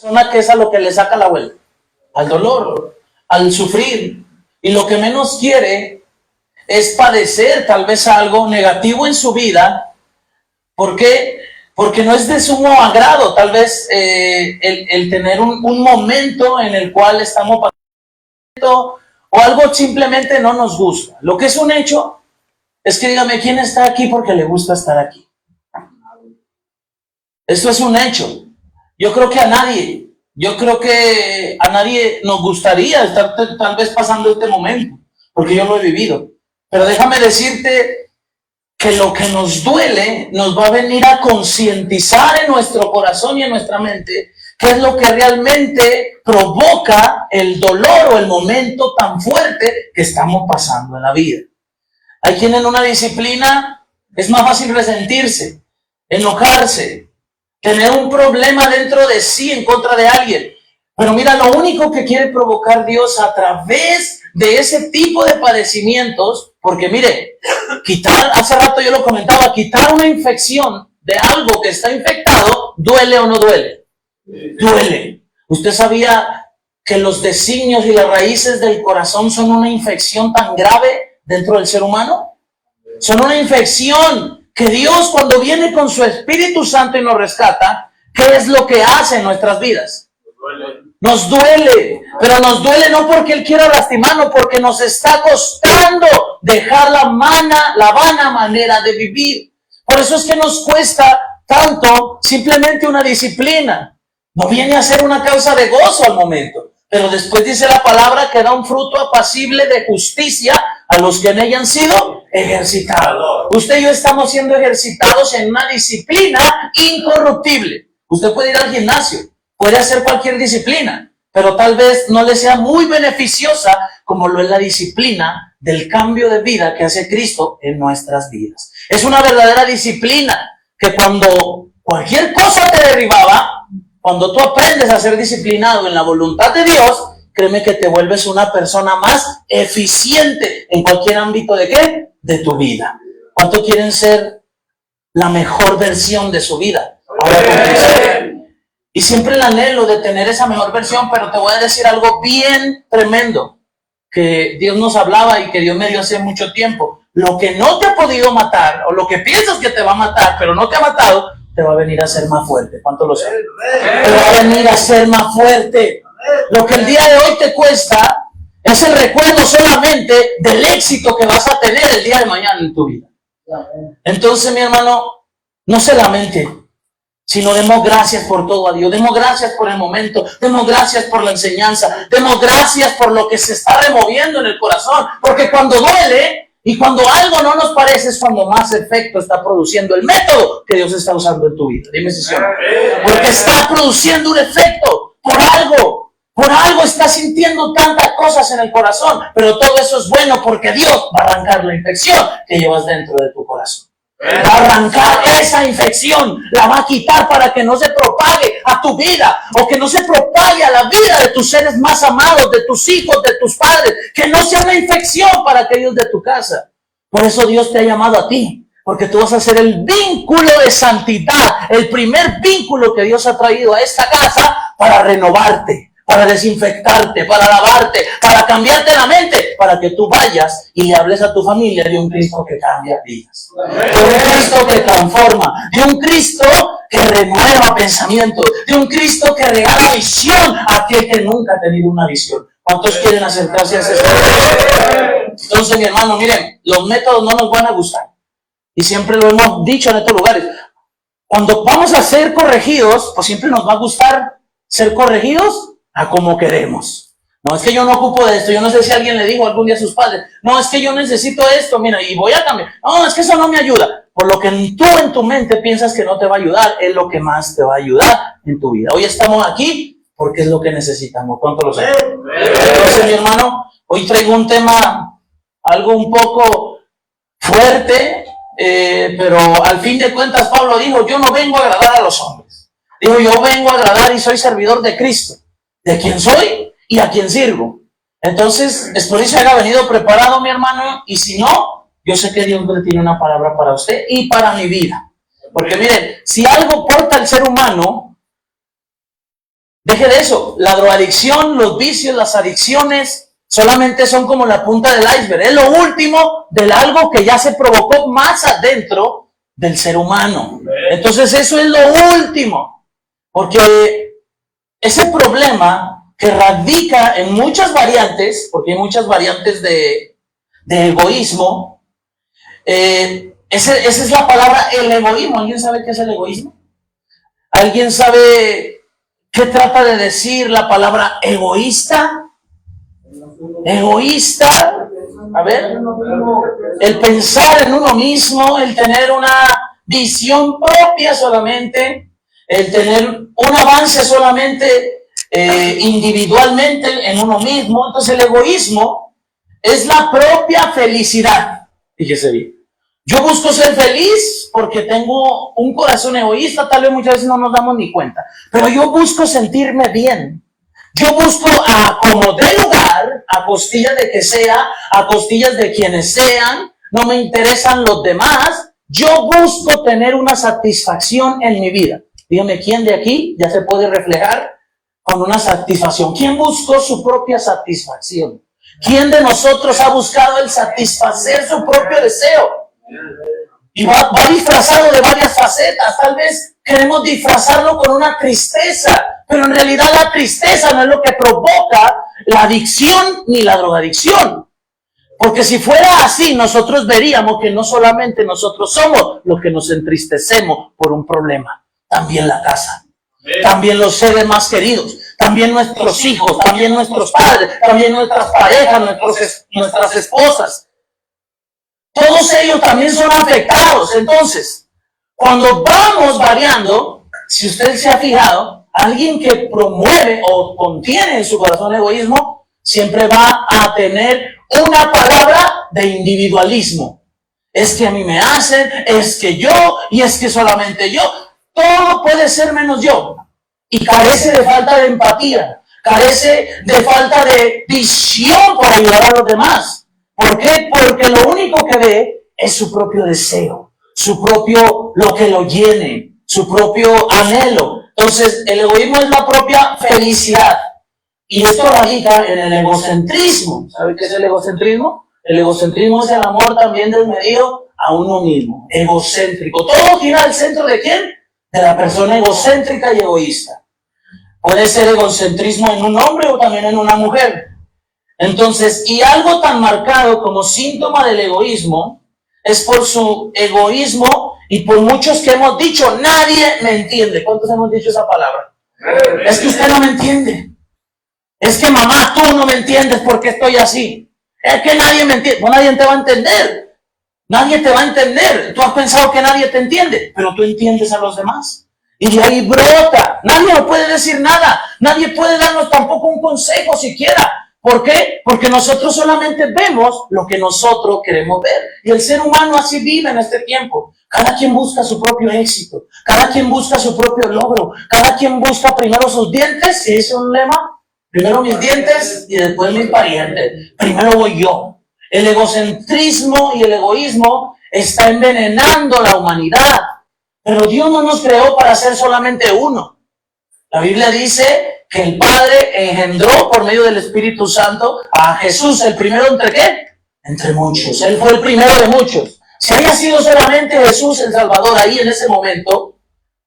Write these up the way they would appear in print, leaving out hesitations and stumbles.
persona que es a lo que le saca la vuelta, al dolor, al sufrir, y lo que menos quiere es padecer tal vez algo negativo en su vida. ¿Por qué? Porque no es de sumo agrado tal vez el tener un momento en el cual estamos pasando o algo simplemente no nos gusta. Lo que es un hecho es que dígame, ¿quién está aquí porque le gusta estar aquí? Esto es un hecho. Yo creo que a nadie nos gustaría estar tal vez pasando este momento, porque yo lo he vivido. Pero déjame decirte que lo que nos duele nos va a venir a concientizar en nuestro corazón y en nuestra mente qué es lo que realmente provoca el dolor o el momento tan fuerte que estamos pasando en la vida. Hay quien en una disciplina es más fácil resentirse, enojarse, tener un problema dentro de sí en contra de alguien. Pero mira, lo único que quiere provocar Dios a través de ese tipo de padecimientos, porque mire, hace rato yo lo comentaba, quitar una infección de algo que está infectado, ¿duele o no duele? Duele. ¿Usted sabía que los designios y las raíces del corazón son una infección tan grave dentro del ser humano? Son una infección que Dios, cuando viene con su Espíritu Santo y nos rescata, ¿qué es lo que hace en nuestras vidas? Nos duele, pero nos duele no porque Él quiera lastimarnos, porque nos está costando dejar la vana manera de vivir. Por eso es que nos cuesta tanto simplemente una disciplina. No viene a ser una causa de gozo al momento, pero después dice la palabra que da un fruto apacible de justicia a los que en ella han sido ejercitados. Usted y yo estamos siendo ejercitados en una disciplina incorruptible. Usted puede ir al gimnasio, puede hacer cualquier disciplina, pero tal vez no le sea muy beneficiosa como lo es la disciplina del cambio de vida que hace Cristo en nuestras vidas. Es una verdadera disciplina que cuando cualquier cosa te derribaba, cuando tú aprendes a ser disciplinado en la voluntad de Dios, créeme que te vuelves una persona más eficiente en cualquier ámbito de ¿qué? De tu vida. ¿Cuánto quieren ser la mejor versión de su vida? Ahora con Cristo. Y siempre el anhelo de tener esa mejor versión, pero te voy a decir algo bien tremendo que Dios nos hablaba y que Dios me dio hace mucho tiempo. Lo que no te ha podido matar, o lo que piensas que te va a matar, pero no te ha matado, te va a venir a hacer más fuerte. ¿Cuánto lo sabes? Te va a venir a ser más fuerte. Lo que el día de hoy te cuesta es el recuerdo solamente del éxito que vas a tener el día de mañana en tu vida. Entonces, mi hermano, no se lamente, sino demos gracias por todo a Dios, demos gracias por el momento, demos gracias por la enseñanza, demos gracias por lo que se está removiendo en el corazón, porque cuando duele y cuando algo no nos parece es cuando más efecto está produciendo el método que Dios está usando en tu vida. Dime si sí o no. Porque está produciendo un efecto por algo está sintiendo tantas cosas en el corazón, pero todo eso es bueno porque Dios va a arrancar la infección que llevas dentro de tu corazón. Va a arrancar esa infección, la va a quitar para que no se propague a tu vida o que no se propague a la vida de tus seres más amados, de tus hijos, de tus padres, que no sea una infección para aquellos de tu casa. Por eso Dios te ha llamado a ti, porque tú vas a ser el vínculo de santidad, el primer vínculo que Dios ha traído a esta casa para renovarte, para desinfectarte, para lavarte, para cambiarte la mente, para que tú vayas y le hables a tu familia de un Cristo que cambia vidas, de un Cristo que transforma, de un Cristo que renueva pensamientos, de un Cristo que regala visión a aquel que nunca ha tenido una visión. ¿Cuántos quieren acercarse a ese Cristo? Entonces, mi hermano, miren, los métodos no nos van a gustar, y siempre lo hemos dicho en estos lugares. Cuando vamos a ser corregidos, pues siempre nos va a gustar ser corregidos a como queremos. No, es que yo no ocupo de esto. Yo no sé si alguien le dijo algún día a sus padres, no, es que yo necesito esto, mira, y voy a cambiar. No, es que eso no me ayuda. Por lo que tú en tu mente piensas que no te va a ayudar, es lo que más te va a ayudar en tu vida. Hoy estamos aquí porque es lo que necesitamos. ¿Cuánto lo sabes? Entonces, mi hermano, hoy traigo un tema algo un poco fuerte, pero al fin de cuentas Pablo dijo, yo no vengo a agradar a los hombres. Dijo, yo vengo a agradar y soy servidor de Cristo, de quien soy y a quien sirvo. Entonces, espero que se haya venido preparado, mi hermano, y si no, yo sé que Dios tiene una palabra para usted y para mi vida. Porque miren, si algo porta el ser humano Deje de eso. La drogadicción, los vicios, las adicciones solamente son como la punta del iceberg. Es lo último de algo que ya se provocó más adentro del ser humano. Entonces eso es lo último. Porque ese problema que radica en muchas variantes, porque hay muchas variantes de egoísmo, esa es la palabra, el egoísmo. ¿Alguien sabe qué es el egoísmo? ¿Alguien sabe qué trata de decir la palabra egoísta? Egoísta, a ver, el pensar en uno mismo, el tener una visión propia solamente, el tener un avance solamente individualmente en uno mismo. Entonces el egoísmo es la propia felicidad. Fíjese bien. Yo busco ser feliz porque tengo un corazón egoísta, tal vez muchas veces no nos damos ni cuenta, pero yo busco sentirme bien. Yo busco a como dé lugar, a costillas de que sea, a costillas de quienes sean, no me interesan los demás, yo busco tener una satisfacción en mi vida. Dígame, ¿quién de aquí ya se puede reflejar con una satisfacción? ¿Quién buscó su propia satisfacción? ¿Quién de nosotros ha buscado el satisfacer su propio deseo? Y va disfrazado de varias facetas. Tal vez queremos disfrazarlo con una tristeza, pero en realidad la tristeza no es lo que provoca la adicción ni la drogadicción. Porque si fuera así, nosotros veríamos que no solamente nosotros somos los que nos entristecemos por un problema, también la casa, también los seres más queridos, también nuestros hijos, también nuestros padres, también nuestras parejas, nuestras esposas. Todos ellos también son afectados. Entonces, cuando vamos variando, si usted se ha fijado, alguien que promueve o contiene en su corazón egoísmo, siempre va a tener una palabra de individualismo. Es que a mí me hacen, es que yo, y es que solamente yo. Todo puede ser menos yo. Y carece de falta de empatía, carece de falta de visión para ayudar a los demás. ¿Por qué? Porque lo único que ve es su propio deseo, su propio, lo que lo llene, su propio anhelo. Entonces, el egoísmo es la propia felicidad. Y esto radica en el egocentrismo. ¿Sabe qué es el egocentrismo? El egocentrismo es el amor también desmedido a uno mismo, egocéntrico. Todo gira al centro ¿de quién? De la persona egocéntrica y egoísta. Puede ser egocentrismo en un hombre o también en una mujer. Entonces, y algo tan marcado como síntoma del egoísmo es por su egoísmo y por muchos que hemos dicho, nadie me entiende. ¿Cuántos hemos dicho esa palabra? Es que usted no me entiende. Es que mamá, tú no me entiendes porque estoy así. Es que nadie me entiende. Pues nadie te va a entender. Nadie te va a entender. Tú has pensado que nadie te entiende, pero tú entiendes a los demás. Y de ahí brota. Nadie nos puede decir nada. Nadie puede darnos tampoco un consejo siquiera. ¿Por qué? Porque nosotros solamente vemos lo que nosotros queremos ver. Y el ser humano así vive en este tiempo. Cada quien busca su propio éxito. Cada quien busca su propio logro. Cada quien busca primero sus dientes. ¿Y ese es un lema? Primero mis dientes y después mis parientes. Primero voy yo. El egocentrismo y el egoísmo está envenenando la humanidad. Pero Dios no nos creó para ser solamente uno. La Biblia dice que el Padre engendró por medio del Espíritu Santo a Jesús, el primero entre ¿qué? Entre muchos. Él fue el primero de muchos. Si haya sido solamente Jesús el Salvador ahí en ese momento,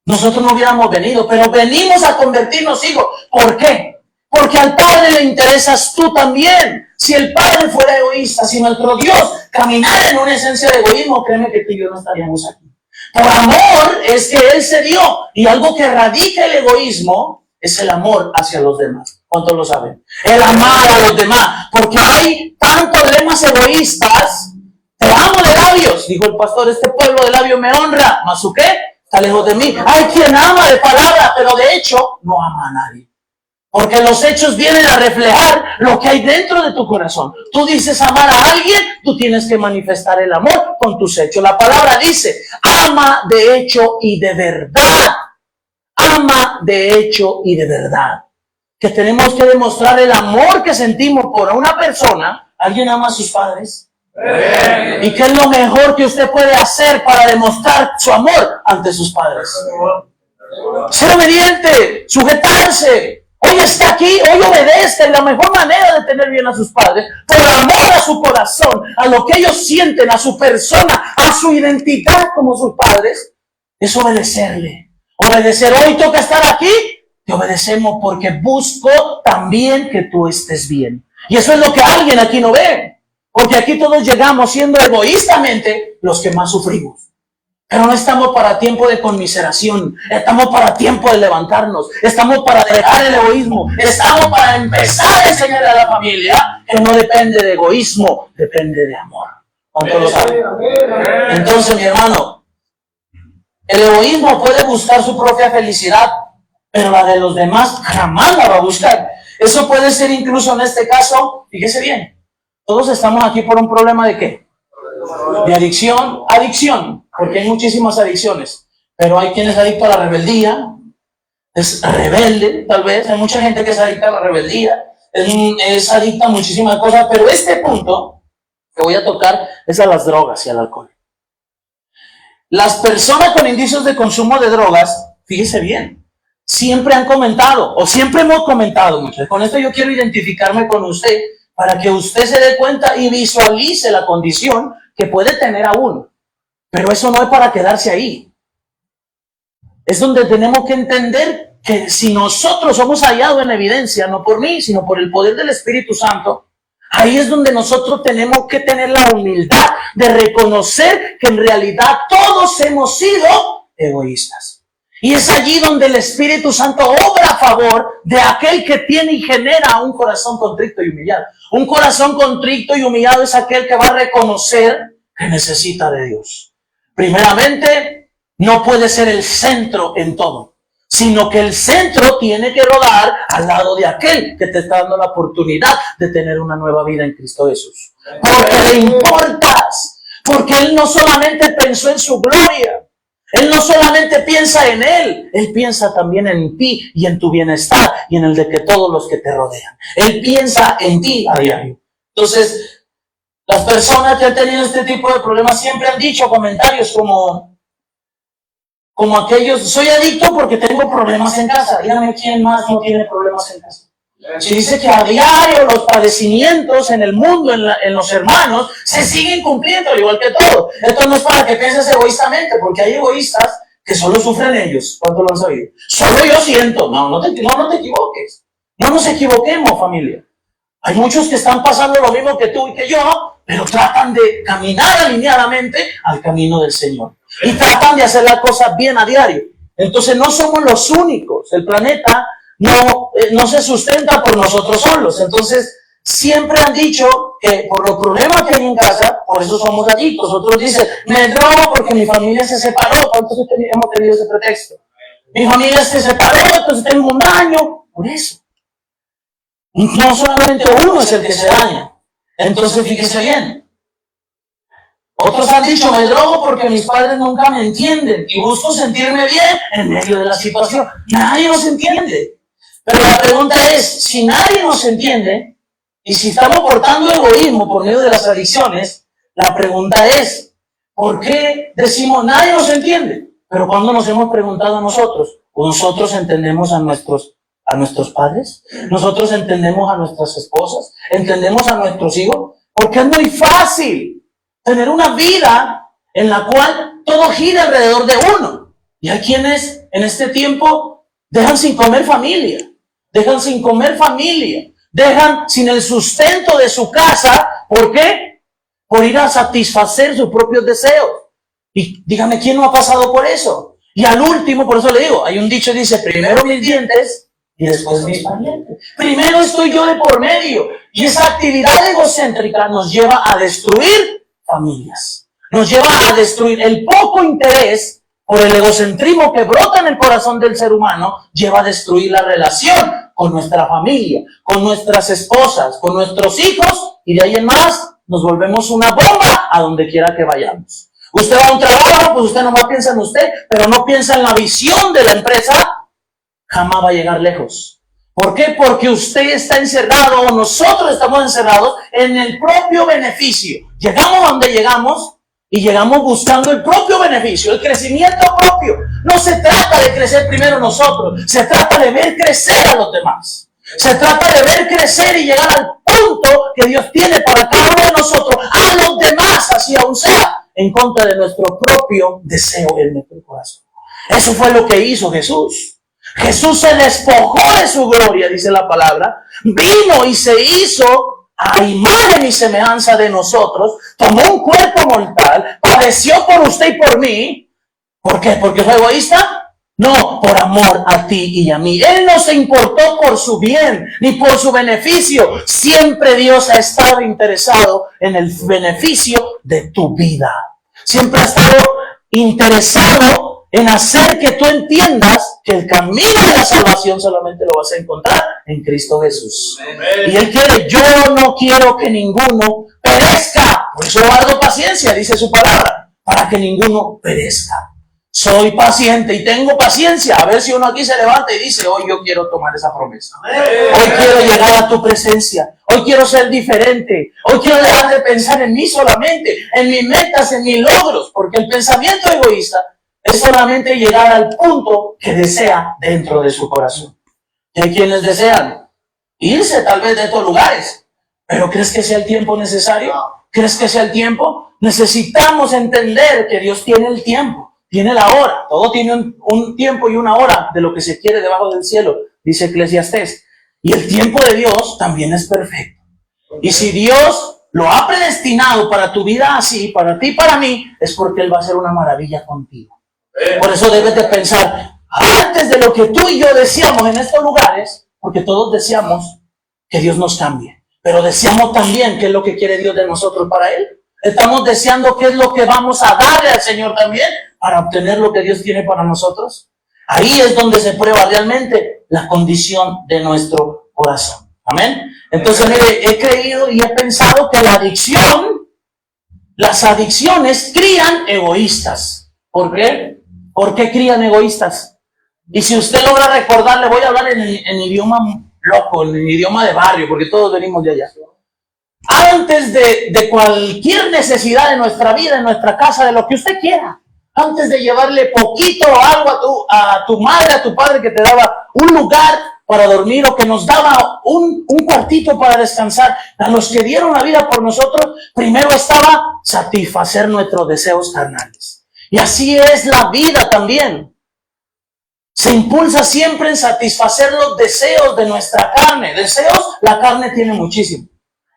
nosotros no hubiéramos venido, pero venimos a convertirnos hijos. ¿Por qué? Porque al Padre le interesas tú también. Si el Padre fuera egoísta, si nuestro Dios caminara en una esencia de egoísmo, créeme que tú y yo no estaríamos aquí. Por amor es que Él se dio. Y algo que radica el egoísmo es el amor hacia los demás. ¿Cuántos lo saben? El amar a los demás. Porque hay tantos lemas egoístas. Te amo de labios, dijo el pastor, este pueblo de labios me honra. ¿Mas su qué? Está lejos de mí. Hay quien ama de palabra, pero de hecho no ama a nadie. Porque los hechos vienen a reflejar lo que hay dentro de tu corazón. Tú dices amar a alguien, tú tienes que manifestar el amor con tus hechos. La palabra dice, ama de hecho y de verdad. Ama de hecho y de verdad. Que tenemos que demostrar el amor que sentimos por una persona. ¿Alguien ama a sus padres? ¿Y qué es lo mejor que usted puede hacer para demostrar su amor ante sus padres? Ser obediente, sujetarse. hoy está aquí, hoy obedezca, y la mejor manera de tener bien a sus padres, por amor a su corazón, a lo que ellos sienten, a su persona, a su identidad como sus padres, es obedecerle. Obedecer. Hoy toca estar aquí, te obedecemos porque busco también que tú estés bien. Y eso es lo que alguien aquí no ve, porque aquí todos llegamos siendo egoístamente los que más sufrimos. Pero no estamos para tiempo de conmiseración, estamos para tiempo de levantarnos, estamos para dejar el egoísmo, estamos para empezar a enseñarle a la familia que no depende de egoísmo, depende de amor. ¿Cuánto lo saben? Entonces, mi hermano, el egoísmo puede buscar su propia felicidad, pero la de los demás jamás la va a buscar. Eso puede ser incluso en este caso, fíjese bien, todos estamos aquí por un problema ¿de qué? De adicción, porque hay muchísimas adicciones, pero hay quien es adicto a la rebeldía, es rebelde, tal vez, hay mucha gente que es adicta a la rebeldía, es adicta a muchísimas cosas, pero este punto que voy a tocar es a las drogas y al alcohol. Las personas con indicios de consumo de drogas, fíjese bien, siempre han comentado, o siempre hemos comentado mucho. Con esto yo quiero identificarme con usted, para que usted se dé cuenta y visualice la condición que puede tener aún. Pero eso no es para quedarse ahí. Es donde tenemos que entender que si nosotros somos hallados en evidencia, no por mí, sino por el poder del Espíritu Santo, ahí es donde nosotros tenemos que tener la humildad de reconocer que en realidad todos hemos sido egoístas. Y es allí donde el Espíritu Santo obra a favor de aquel que tiene y genera un corazón contrito y humillado. Un corazón contrito y humillado es aquel que va a reconocer que necesita de Dios. Primeramente, no puede ser el centro en todo, sino que el centro tiene que rodar al lado de aquel que te está dando la oportunidad de tener una nueva vida en Cristo Jesús. Porque le importas, porque Él no solamente pensó en su gloria, Él no solamente piensa en Él, Él piensa también en ti y en tu bienestar y en el de que todos los que te rodean. Él piensa en ti a diario. Entonces, las personas que han tenido este tipo de problemas siempre han dicho comentarios como aquellos, soy adicto porque tengo problemas en casa. Dígame quién más no tiene problemas en casa. Se dice que a diario los padecimientos en el mundo, en los hermanos, se siguen cumpliendo, al igual que todo. Esto no es para que pienses egoístamente, porque hay egoístas que solo sufren ellos. ¿Cuánto lo han sabido? Solo yo siento. No te equivoques. No nos equivoquemos, familia. Hay muchos que están pasando lo mismo que tú y que yo, pero tratan de caminar alineadamente al camino del Señor. Y tratan de hacer las cosas bien a diario. Entonces no somos los únicos. El planeta no se sustenta por nosotros solos. Entonces, siempre han dicho que por los problemas que hay en casa, por eso somos adictos. Otros dicen, me drogo porque mi familia se separó. ¿Cuántos hemos tenido ese pretexto? Mi familia se separó, entonces tengo un daño. Por eso. No solamente uno es el que se daña. Entonces, fíjese bien. Otros han dicho, me drogo porque mis padres nunca me entienden y busco sentirme bien en medio de la situación. Nadie nos entiende. Pero la pregunta es, si nadie nos entiende, y si estamos portando egoísmo por medio de las adicciones, la pregunta es, ¿por qué decimos nadie nos entiende? Pero cuando nos hemos preguntado a nosotros, ¿nosotros entendemos a nuestros padres? ¿Nosotros entendemos a nuestras esposas? ¿Entendemos a nuestros hijos? Porque es muy fácil tener una vida en la cual todo gira alrededor de uno. Y hay quienes en este tiempo dejan sin comer familia. Dejan sin comer familia, dejan sin el sustento de su casa. ¿Por qué? Por ir a satisfacer sus propios deseos. Y dígame, ¿quién no ha pasado por eso? Y al último, por eso le digo, hay un dicho que dice, primero mis dientes y después mis parientes. Primero estoy yo de por medio. Y esa actividad egocéntrica nos lleva a destruir familias. Nos lleva a destruir el poco interés por el egocentrismo que brota en el corazón del ser humano, lleva a destruir la relación con nuestra familia, con nuestras esposas, con nuestros hijos, y de ahí en más nos volvemos una bomba a donde quiera que vayamos. Usted va a un trabajo, pues usted nomás piensa en usted, pero no piensa en la visión de la empresa, jamás va a llegar lejos. ¿Por qué? Porque usted está encerrado, o nosotros estamos encerrados en el propio beneficio. Llegamos a donde llegamos, y llegamos buscando el propio beneficio, el crecimiento propio. No se trata de crecer primero nosotros, se trata de ver crecer a los demás. Se trata de ver crecer y llegar al punto que Dios tiene para cada uno de nosotros, a los demás, así aún sea en contra de nuestro propio deseo en nuestro corazón. Eso fue lo que hizo Jesús. Jesús se despojó de su gloria, dice la palabra, vino y se hizo a imagen y semejanza de nosotros, tomó un cuerpo mortal, padeció por usted y por mí. ¿Por qué? ¿Porque fue egoísta? No, por amor a ti y a mí. Él no se importó por su bien ni por su beneficio. Siempre Dios ha estado interesado en el beneficio de tu vida. Siempre ha estado interesado en hacer que tú entiendas que el camino de la salvación solamente lo vas a encontrar en Cristo Jesús. Amén. Y Él quiere, yo no quiero que ninguno perezca. Por eso guardo paciencia, dice su palabra, para que ninguno perezca. Soy paciente y tengo paciencia. A ver si uno aquí se levanta y dice, hoy yo quiero tomar esa promesa. Hoy quiero llegar a tu presencia. Hoy quiero ser diferente. Hoy quiero dejar de pensar en mí solamente, en mis metas, en mis logros. Porque el pensamiento egoísta es solamente llegar al punto que desea dentro de su corazón. Y hay quienes desean irse tal vez de estos lugares. Pero ¿crees que sea el tiempo necesario? ¿Crees que sea el tiempo? Necesitamos entender que Dios tiene el tiempo. Tiene la hora, todo tiene un tiempo y una hora de lo que se quiere debajo del cielo, dice Eclesiastés. Y el tiempo de Dios también es perfecto. Y si Dios lo ha predestinado para tu vida así, para ti y para mí, es porque Él va a hacer una maravilla contigo. Por eso debes de pensar, antes de lo que tú y yo deseamos en estos lugares, porque todos deseamos que Dios nos cambie, pero deseamos también qué es lo que quiere Dios de nosotros para Él. Estamos deseando qué es lo que vamos a darle al Señor también para obtener lo que Dios tiene para nosotros. Ahí es donde se prueba realmente la condición de nuestro corazón. Amén. Entonces, mire, he creído y he pensado que las adicciones crían egoístas. ¿Por qué? ¿Por qué crían egoístas? Y si usted logra recordar, le voy a hablar en idioma loco, en idioma de barrio, porque todos venimos de allá. Antes de cualquier necesidad de nuestra vida, en nuestra casa, de lo que usted quiera, antes de llevarle poquito o algo a tu madre, a tu padre, que te daba un lugar para dormir o que nos daba un cuartito para descansar, a los que dieron la vida por nosotros, primero estaba satisfacer nuestros deseos carnales. Y así es la vida también. Se impulsa siempre en satisfacer los deseos de nuestra carne. Deseos, la carne tiene muchísimo.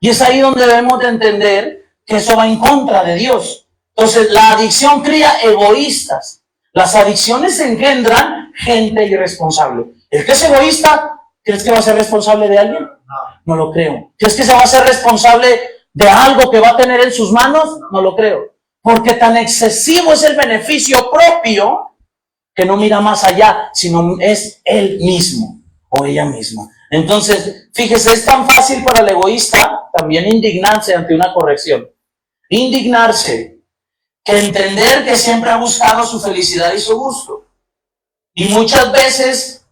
Y es ahí donde debemos de entender que eso va en contra de Dios. Entonces, la adicción cría egoístas. Las adicciones engendran gente irresponsable. El que es egoísta, ¿crees que va a ser responsable de alguien? No lo creo. ¿Crees que se va a ser responsable de algo que va a tener en sus manos? No lo creo. Porque tan excesivo es el beneficio propio que no mira más allá, sino es él mismo o ella misma. Entonces, fíjese, es tan fácil para el egoísta también indignarse ante una corrección. Indignarse, que entender que siempre ha buscado su felicidad y su gusto. Y muchas veces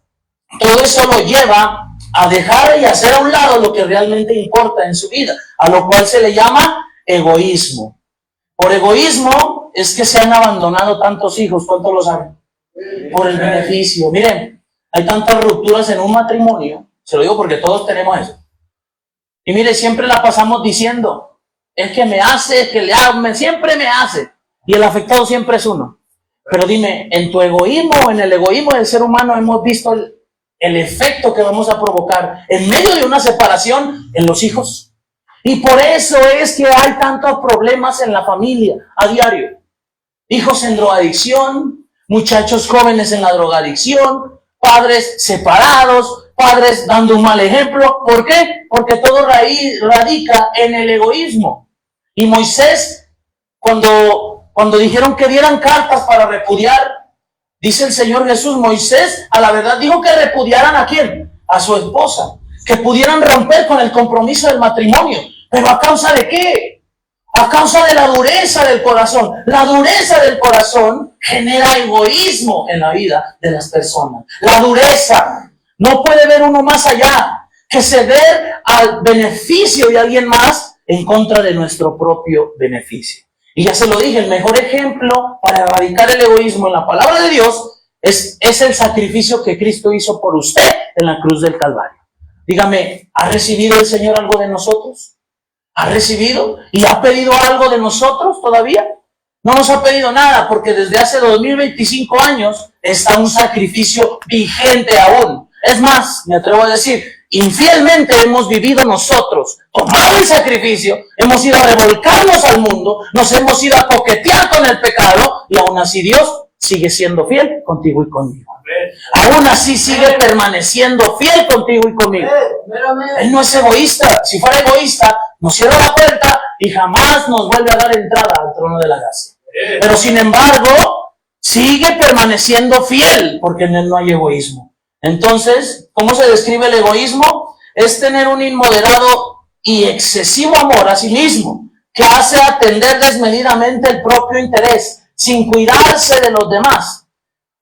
todo eso lo lleva a dejar y hacer a un lado lo que realmente importa en su vida, a lo cual se le llama egoísmo. Por egoísmo es que se han abandonado tantos hijos, ¿cuántos lo saben? Por el beneficio. Miren, hay tantas rupturas en un matrimonio. Se lo digo porque todos tenemos eso. Y mire, siempre la pasamos diciendo, es que me hace, es que le hago, siempre me hace. Y el afectado siempre es uno. Pero dime, en tu egoísmo o en el egoísmo del ser humano hemos visto el efecto que vamos a provocar en medio de una separación en los hijos. Y por eso es que hay tantos problemas en la familia a diario. Hijos en drogadicción, muchachos jóvenes en la drogadicción, padres separados, padres dando un mal ejemplo. ¿Por qué? Porque todo radica en el egoísmo. Y Moisés, cuando dijeron que dieran cartas para repudiar, dice el Señor Jesús, Moisés a la verdad dijo que repudiaran ¿a quién? A su esposa, que pudieran romper con el compromiso del matrimonio. ¿Pero a causa de qué? A causa de la dureza del corazón. La dureza del corazón genera egoísmo en la vida de las personas. La dureza. No puede ver uno más allá que ceder al beneficio de alguien más en contra de nuestro propio beneficio. Y ya se lo dije, el mejor ejemplo para erradicar el egoísmo en la palabra de Dios es el sacrificio que Cristo hizo por usted en la cruz del Calvario. Dígame, ¿ha recibido el Señor algo de nosotros? ¿Ha recibido? ¿Y ha pedido algo de nosotros todavía? No nos ha pedido nada, porque desde hace 2025 años está un sacrificio vigente aún. Es más, me atrevo a decir, infielmente hemos vivido nosotros, tomado el sacrificio, hemos ido a revolcarnos al mundo, nos hemos ido a coquetear con el pecado, y aún así Dios sigue siendo fiel contigo y conmigo. Aún así sigue permaneciendo fiel contigo y conmigo. Él no es egoísta. Si fuera egoísta, nos cierra la puerta y jamás nos vuelve a dar entrada al trono de la gracia. Pero sin embargo, sigue permaneciendo fiel, porque en él no hay egoísmo. Entonces, ¿cómo se describe el egoísmo? Es tener un inmoderado y excesivo amor a sí mismo, que hace atender desmedidamente el propio interés, sin cuidarse de los demás.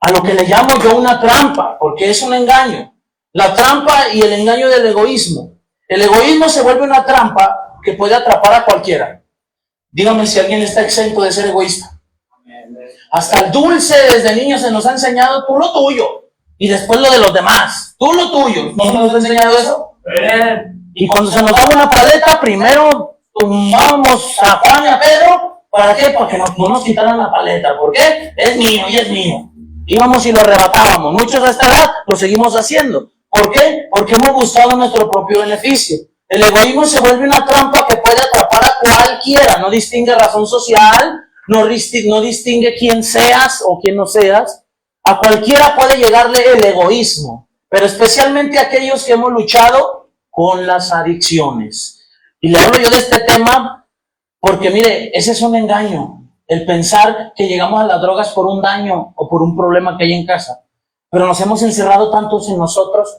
A lo que le llamo yo una trampa, porque es un engaño. La trampa y el engaño del egoísmo. El egoísmo se vuelve una trampa que puede atrapar a cualquiera. Dígame si alguien está exento de ser egoísta. Hasta el dulce desde niño se nos ha enseñado tú lo tuyo y después lo de los demás. Tú lo tuyo. ¿No nos ha enseñado eso? Y cuando se nos daba una paleta, primero tumbábamos a Juan y a Pedro. ¿Para qué? Porque no nos quitaran la paleta. ¿Por qué? Es mío y es mío. Íbamos y lo arrebatábamos. Muchos a esta edad lo seguimos haciendo. ¿Por qué? Porque hemos buscado nuestro propio beneficio. El egoísmo se vuelve una trampa que puede atrapar a cualquiera. No distingue razón social, no distingue quién seas o quién no seas. A cualquiera puede llegarle el egoísmo, pero especialmente a aquellos que hemos luchado con las adicciones. Y le hablo yo de este tema porque, mire, ese es un engaño. El pensar que llegamos a las drogas por un daño o por un problema que hay en casa. Pero nos hemos encerrado tantos en nosotros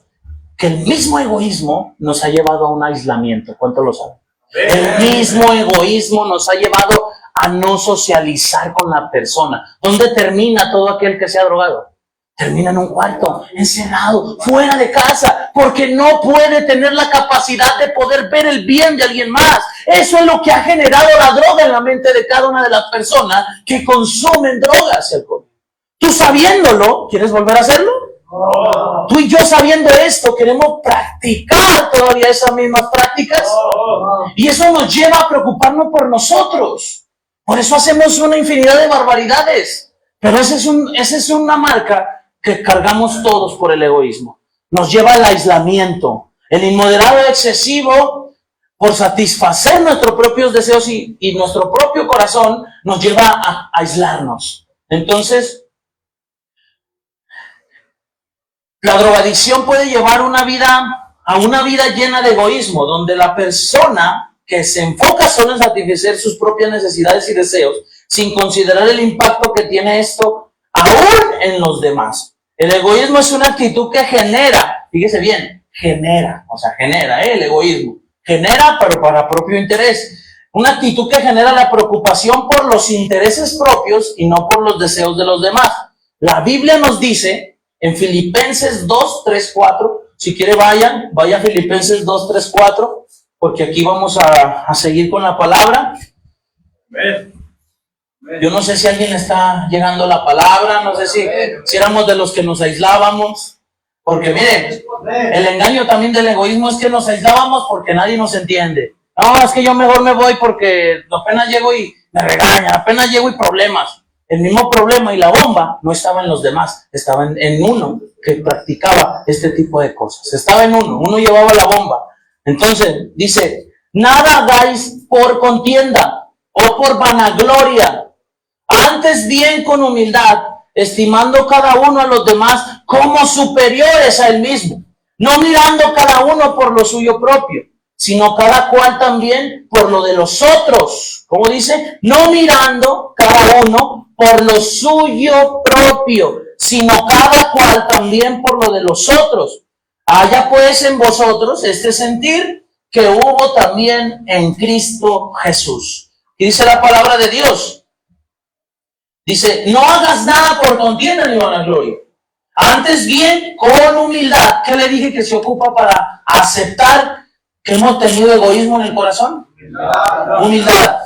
que el mismo egoísmo nos ha llevado a un aislamiento. ¿Cuánto lo saben? El mismo egoísmo nos ha llevado a no socializar con la persona. ¿Dónde termina todo aquel que se ha drogado? Termina en un cuarto, encerrado, fuera de casa, porque no puede tener la capacidad de poder ver el bien de alguien más. Eso es lo que ha generado la droga en la mente de cada una de las personas que consumen drogas y alcohol. Tú sabiéndolo, ¿quieres volver a hacerlo? Oh. Tú y yo sabiendo esto, queremos practicar todavía esas mismas prácticas. Oh. Y eso nos lleva a preocuparnos por nosotros. Por eso hacemos una infinidad de barbaridades. Pero esa es una marca que cargamos todos por el egoísmo. Nos lleva al aislamiento. El inmoderado excesivo, por satisfacer nuestros propios deseos y nuestro propio corazón, nos lleva a aislarnos. Entonces, la drogadicción puede llevar a una vida llena de egoísmo, donde la persona que se enfoca solo en satisfacer sus propias necesidades y deseos, sin considerar el impacto que tiene esto aún en los demás. El egoísmo es una actitud que genera, fíjese bien, genera el egoísmo, genera pero para propio interés. Una actitud que genera la preocupación por los intereses propios y no por los deseos de los demás. La Biblia nos dice en Filipenses 2, 3, 4, si quiere vaya a Filipenses 2, 3, 4, porque aquí vamos a seguir con la palabra. Yo no sé si alguien está llegando a la palabra, no sé si éramos de los que nos aislábamos, porque miren, el engaño también del egoísmo es que nos aislábamos porque nadie nos entiende. No, es que yo mejor me voy porque apenas llego y me regañan, apenas llego y problemas. El mismo problema y la bomba no estaba en los demás, estaba en uno que practicaba este tipo de cosas. Estaba en uno llevaba la bomba. Entonces, dice, nada hagáis por contienda o por vanagloria, antes bien con humildad, estimando cada uno a los demás como superiores a él mismo, no mirando cada uno por lo suyo propio, sino cada cual también por lo de los otros. ¿Cómo dice? No mirando cada uno por lo suyo propio, sino cada cual también por lo de los otros. Haya pues en vosotros este sentir que hubo también en Cristo Jesús. Y dice la palabra de Dios. Dice, no hagas nada por contienda ni vanagloria. Antes bien, con humildad. ¿Qué le dije que se ocupa para aceptar que hemos tenido egoísmo en el corazón? Humildad.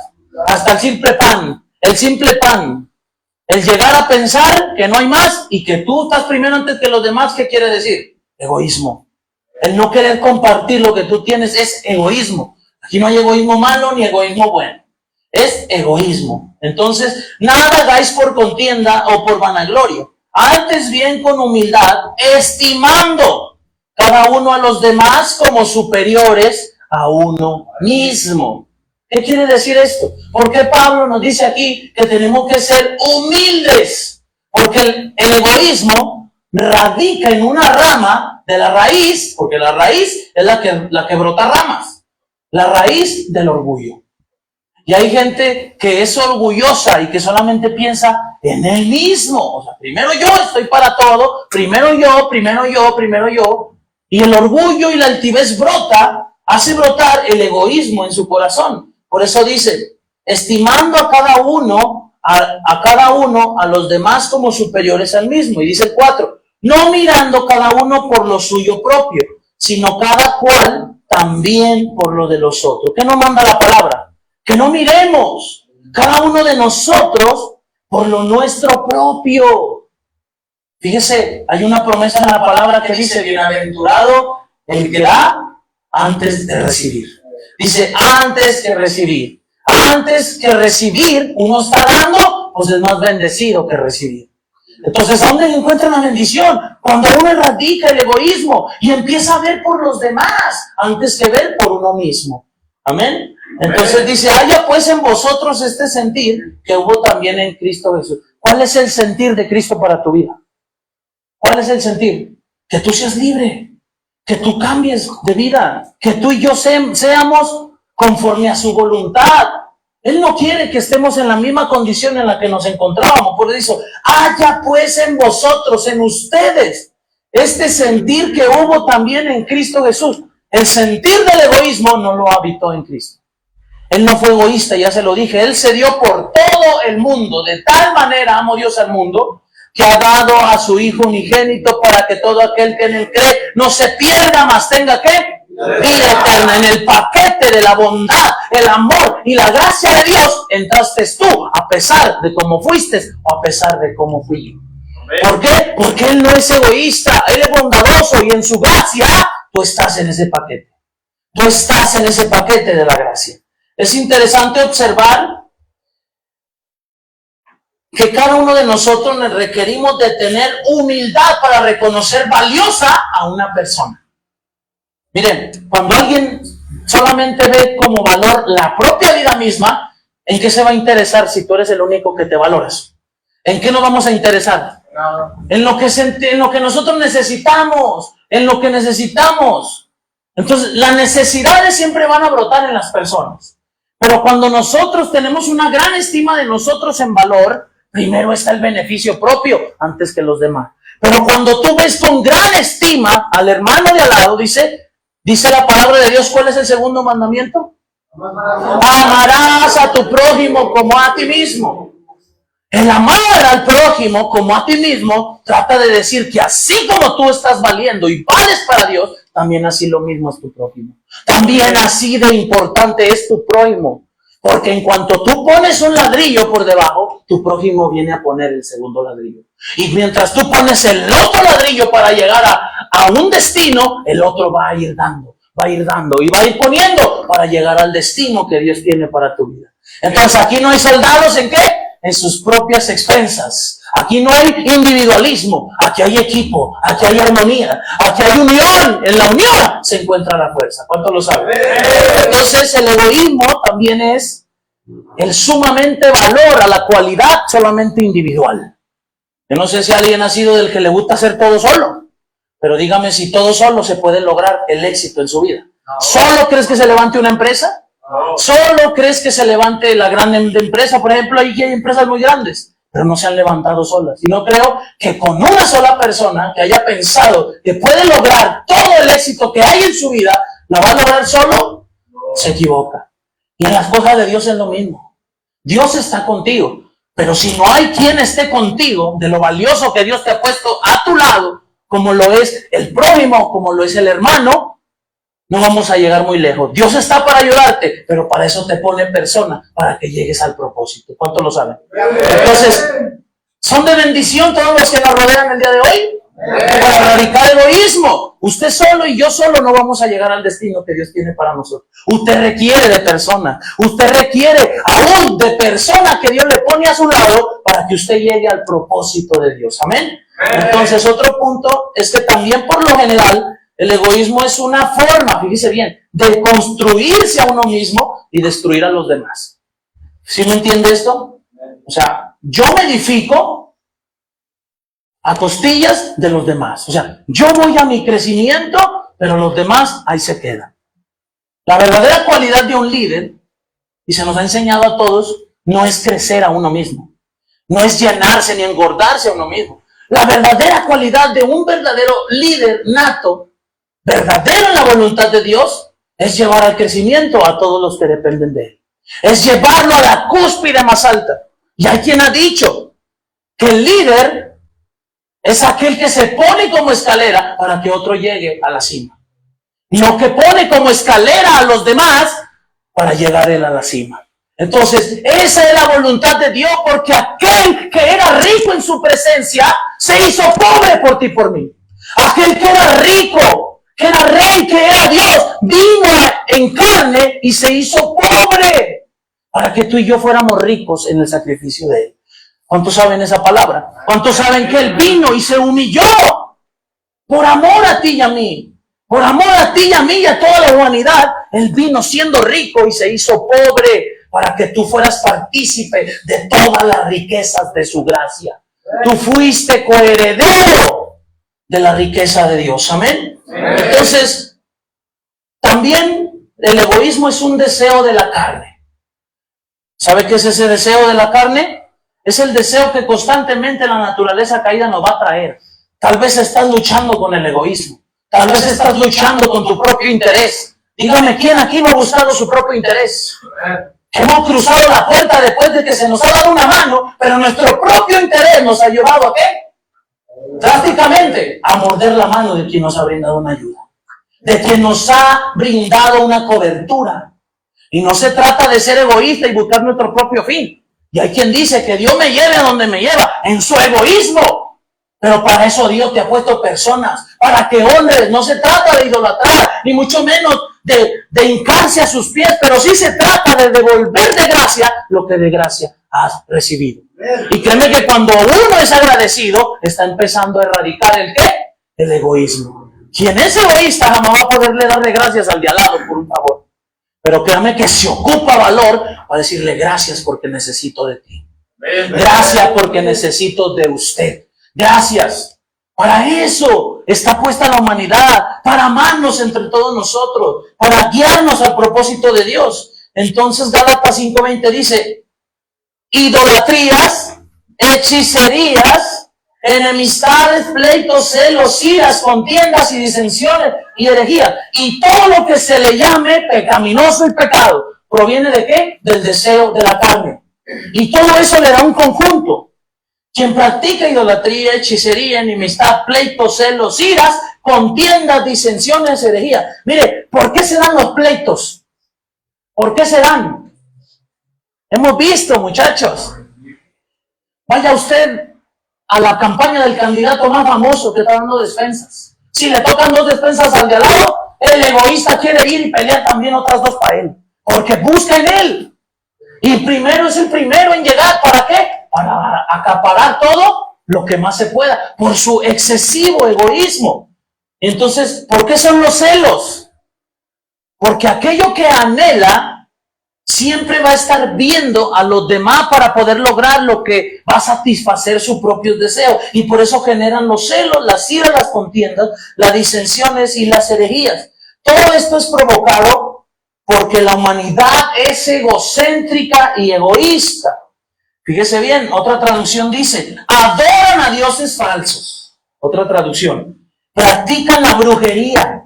Hasta el simple pan. el simple pan, el llegar a pensar que no hay más y que tú estás primero antes que los demás. ¿Qué quiere decir? Egoísmo. El no querer compartir lo que tú tienes es egoísmo. Aquí no hay egoísmo malo ni egoísmo bueno. Es egoísmo. Entonces, nada hagáis por contienda o por vanagloria. Antes bien con humildad, estimando cada uno a los demás como superiores a uno mismo. ¿Qué quiere decir esto? ¿Por qué Pablo nos dice aquí que tenemos que ser humildes? Porque el egoísmo radica en una rama de la raíz, porque la raíz es la que brota ramas, la raíz del orgullo. Y hay gente que es orgullosa y que solamente piensa en él mismo. O sea, primero yo estoy para todo, primero yo, primero yo, primero yo. Y el orgullo y la altivez hace brotar el egoísmo en su corazón. Por eso dice, estimando a cada uno, a los demás como superiores al mismo. Y dice el 4, no mirando cada uno por lo suyo propio, sino cada cual también por lo de los otros. ¿Qué nos manda la palabra? Que no miremos cada uno de nosotros por lo nuestro propio. Fíjese, hay una promesa en la palabra que dice, bienaventurado el que da antes de recibir. Dice, antes que recibir. Antes que recibir, uno está dando, pues es más bendecido que recibir. Entonces, ¿dónde encuentra la bendición? Cuando uno erradica el egoísmo y empieza a ver por los demás antes que ver por uno mismo. Amén. Entonces dice, haya pues en vosotros este sentir que hubo también en Cristo Jesús. ¿Cuál es el sentir de Cristo para tu vida? ¿Cuál es el sentir? Que tú seas libre, que tú cambies de vida, que tú y yo seamos conforme a su voluntad. Él no quiere que estemos en la misma condición en la que nos encontrábamos. Por eso, haya pues en vosotros, en ustedes, este sentir que hubo también en Cristo Jesús. El sentir del egoísmo no lo habitó en Cristo. Él no fue egoísta, ya se lo dije. Él se dio por todo el mundo. De tal manera amó Dios al mundo que ha dado a su Hijo unigénito para que todo aquel que en él cree no se pierda, mas tenga ¿qué? Vida eterna. En el paquete de la bondad, el amor y la gracia de Dios entraste tú, a pesar de cómo fuiste o a pesar de cómo fui yo. ¿Por qué? Porque Él no es egoísta, Él es bondadoso y en su gracia tú estás en ese paquete. Tú estás en ese paquete de la gracia. Es interesante observar que cada uno de nosotros nos requerimos de tener humildad para reconocer valiosa a una persona. Miren, cuando alguien solamente ve como valor la propia vida misma, ¿en qué se va a interesar si tú eres el único que te valoras? ¿En qué nos vamos a interesar? En lo que nosotros necesitamos, en lo que necesitamos. Entonces, las necesidades siempre van a brotar en las personas. Pero cuando nosotros tenemos una gran estima de nosotros en valor, primero está el beneficio propio antes que los demás. Pero cuando tú ves con gran estima al hermano de al lado, dice la palabra de Dios, ¿cuál es el segundo mandamiento? Amarás a tu prójimo como a ti mismo. El amar al prójimo como a ti mismo trata de decir que así como tú estás valiendo y vales para Dios, también así lo mismo es tu prójimo. También así de importante es tu prójimo. Porque en cuanto tú pones un ladrillo por debajo, tu prójimo viene a poner el segundo ladrillo. Y mientras tú pones el otro ladrillo para llegar a un destino, el otro va a ir dando y va a ir poniendo para llegar al destino que Dios tiene para tu vida. Entonces aquí no hay soldados ¿en qué? En sus propias expensas. Aquí no hay individualismo, aquí hay equipo, aquí hay armonía, aquí hay unión. En la unión se encuentra la fuerza. ¿Cuántos lo saben? Entonces el egoísmo también es el sumamente valor a la cualidad solamente individual. Yo no sé si alguien ha sido del que le gusta hacer todo solo, pero dígame si todo solo se puede lograr el éxito en su vida. ¿Solo crees que se levante una empresa? ¿Solo crees que se levante la gran empresa? Por ejemplo, hay empresas muy grandes, pero no se han levantado solas. Y no creo que con una sola persona que haya pensado que puede lograr todo el éxito que hay en su vida, la va a lograr solo, se equivoca. Y en las cosas de Dios es lo mismo. Dios está contigo, pero si no hay quien esté contigo, de lo valioso que Dios te ha puesto a tu lado, como lo es el prójimo, como lo es el hermano, no vamos a llegar muy lejos. Dios está para ayudarte, pero para eso te pone persona, para que llegues al propósito. ¿Cuántos lo saben? Entonces, son de bendición todos los que nos rodean el día de hoy. Para erradicar egoísmo. Usted solo y yo solo no vamos a llegar al destino que Dios tiene para nosotros. Usted requiere de personas. Usted requiere aún de personas que Dios le pone a su lado para que usted llegue al propósito de Dios. Amén. Entonces, otro punto es que también por lo general el egoísmo es una forma, fíjese bien, de construirse a uno mismo y destruir a los demás. ¿Sí me entiende esto? O sea, yo me edifico a costillas de los demás. O sea, yo voy a mi crecimiento, pero los demás ahí se quedan. La verdadera cualidad de un líder, y se nos ha enseñado a todos, no es crecer a uno mismo. No es llenarse ni engordarse a uno mismo. La verdadera cualidad de un verdadero líder nato, verdadero en la voluntad de Dios, es llevar al crecimiento a todos los que dependen de él. Es llevarlo a la cúspide más alta. Y hay quien ha dicho que el líder es aquel que se pone como escalera para que otro llegue a la cima. No que pone como escalera a los demás para llegar él a la cima. Entonces, esa es la voluntad de Dios, porque aquel que era rico en su presencia se hizo pobre por ti y por mí. Aquel que era rico, que era rey, que era Dios, vino en carne y se hizo pobre para que tú y yo fuéramos ricos en el sacrificio de él. ¿Cuántos saben esa palabra? ¿Cuántos saben que él vino y se humilló por amor a ti y a mí? Por amor a ti y a mí y a toda la humanidad, él vino siendo rico y se hizo pobre para que tú fueras partícipe de todas las riquezas de su gracia. Tú fuiste coheredero de la riqueza de Dios. Amén. Entonces, también el egoísmo es un deseo de la carne. ¿Sabe qué es ese deseo de la carne? Es el deseo que constantemente la naturaleza caída nos va a traer. Tal vez estás luchando con el egoísmo. Tal vez estás luchando con tu propio interés. Dígame, ¿quién aquí no ha buscado su propio interés? Hemos cruzado la puerta después de que se nos ha dado una mano, pero nuestro propio interés nos ha llevado ¿a qué? Drásticamente a morder la mano de quien nos ha brindado una ayuda, de quien nos ha brindado una cobertura. Y no se trata de ser egoísta y buscar nuestro propio fin. Y hay quien dice que Dios me lleve a donde me lleva, en su egoísmo. Pero para eso Dios te ha puesto personas, para que honres. No se trata de idolatrar, ni mucho menos de hincarse a sus pies, pero sí se trata de devolver de gracia lo que de gracia has recibido. Y créeme que cuando uno es agradecido, está empezando a erradicar ¿el qué? El egoísmo. Quien es egoísta jamás va a poderle darle gracias al de al lado por un favor. Pero créame que se ocupa valor para decirle gracias porque necesito de ti. Gracias porque necesito de usted. Gracias. Para eso está puesta la humanidad, para amarnos entre todos nosotros, para guiarnos al propósito de Dios. Entonces Gálatas 5:20 dice, idolatrías, hechicerías, enemistades, pleitos, celos, iras, contiendas y disensiones y herejías. Y todo lo que se le llame pecaminoso y pecado, ¿proviene de qué? Del deseo de la carne. Y todo eso le da un conjunto. Quien practica idolatría, hechicería, enemistad, pleitos, celos, iras, contiendas, disensiones, herejías. Mire, ¿por qué se dan los pleitos? ¿Por qué se dan? Hemos visto, muchachos. Vaya usted a la campaña del candidato más famoso que está dando despensas. Si le tocan 2 despensas al de al lado, el egoísta quiere ir y pelear también otras 2 para él. Porque busca en él. Y primero es el primero en llegar. ¿Para qué? Para acaparar todo lo que más se pueda, por su excesivo egoísmo. Entonces, ¿por qué son los celos? Porque aquello que anhela siempre va a estar viendo a los demás para poder lograr lo que va a satisfacer sus propios deseos. Y por eso generan los celos, las iras, las contiendas, las disensiones y las herejías. Todo esto es provocado porque la humanidad es egocéntrica y egoísta. Fíjese bien, otra traducción dice, adoran a dioses falsos. Otra traducción, practican la brujería.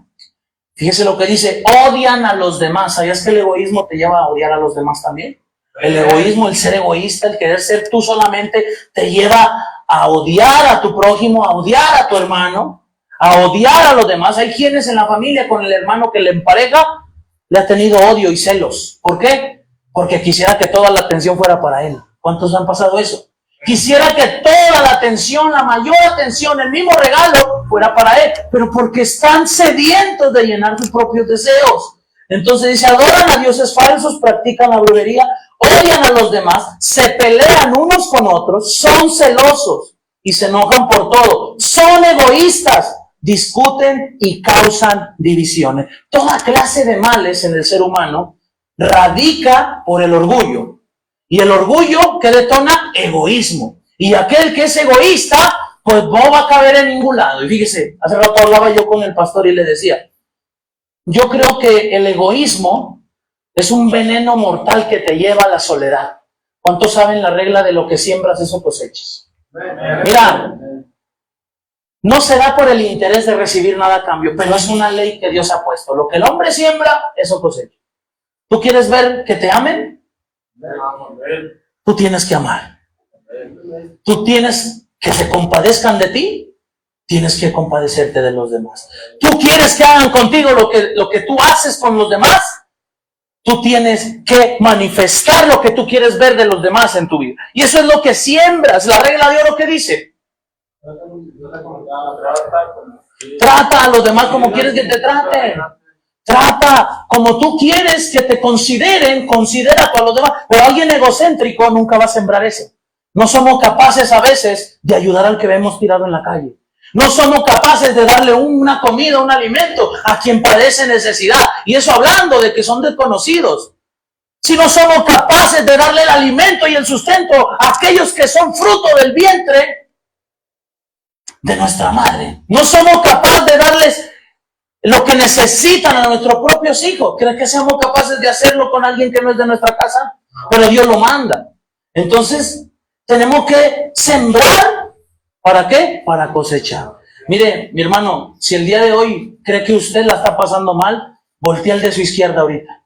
Fíjese lo que dice, odian a los demás. ¿Sabías que el egoísmo te lleva a odiar a los demás también? El egoísmo, el ser egoísta, el querer ser tú solamente, te lleva a odiar a tu prójimo, a odiar a tu hermano, a odiar a los demás. Hay quienes en la familia con el hermano que le empareja le ha tenido odio y celos. ¿Por qué? Porque quisiera que toda la atención fuera para él. ¿Cuántos han pasado eso? Quisiera que toda la atención, la mayor atención, el mismo regalo fuera para él, pero porque están sedientos de llenar sus propios deseos. Entonces dice, adoran a dioses falsos, practican la brujería, odian a los demás, se pelean unos con otros, son celosos y se enojan por todo, son egoístas, discuten y causan divisiones. Toda clase de males en el ser humano radica por el orgullo. Y el orgullo que detona egoísmo. Y aquel que es egoísta, pues no va a caber en ningún lado. Y fíjese, hace rato hablaba yo con el pastor y le decía, yo creo que el egoísmo es un veneno mortal que te lleva a la soledad. ¿Cuántos saben la regla de lo que siembras, eso cosechas? Mira, no se da por el interés de recibir nada a cambio, pero es una ley que Dios ha puesto. Lo que el hombre siembra, eso cosecha. ¿Tú quieres ver que te amen? Tú tienes que amar. Tú tienes que se compadezcan de ti. Tienes que compadecerte de los demás. Tú quieres que hagan contigo lo que tú haces con los demás. Tú tienes que manifestar lo que tú quieres ver de los demás en tu vida. Y eso es lo que siembras. La regla de oro que dice. Trata a los demás como quieres que te traten. Trata como tú quieres que te consideren, considera a los demás. Pero alguien egocéntrico nunca va a sembrar eso. No somos capaces a veces de ayudar al que vemos tirado en la calle. No somos capaces de darle una comida, un alimento a quien padece necesidad. Y eso hablando de que son desconocidos. Si no somos capaces de darle el alimento y el sustento a aquellos que son fruto del vientre de nuestra madre. No somos capaces de darles lo que necesitan a nuestros propios hijos. ¿Crees que seamos capaces de hacerlo con alguien que no es de nuestra casa? Pero Dios lo manda. Entonces, tenemos que sembrar. ¿Para qué? Para cosechar. Mire, mi hermano, si el día de hoy cree que usted la está pasando mal, voltee al de su izquierda ahorita.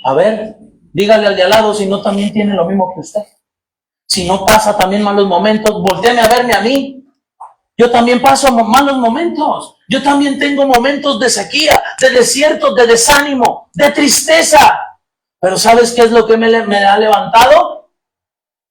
A ver, dígale al de al lado si no también tiene lo mismo que usted. Si no pasa también malos momentos, voltéeme a verme a mí. Yo también paso malos momentos. Yo también tengo momentos de sequía, de desierto, de desánimo, de tristeza. Pero ¿sabes qué es lo que me ha levantado?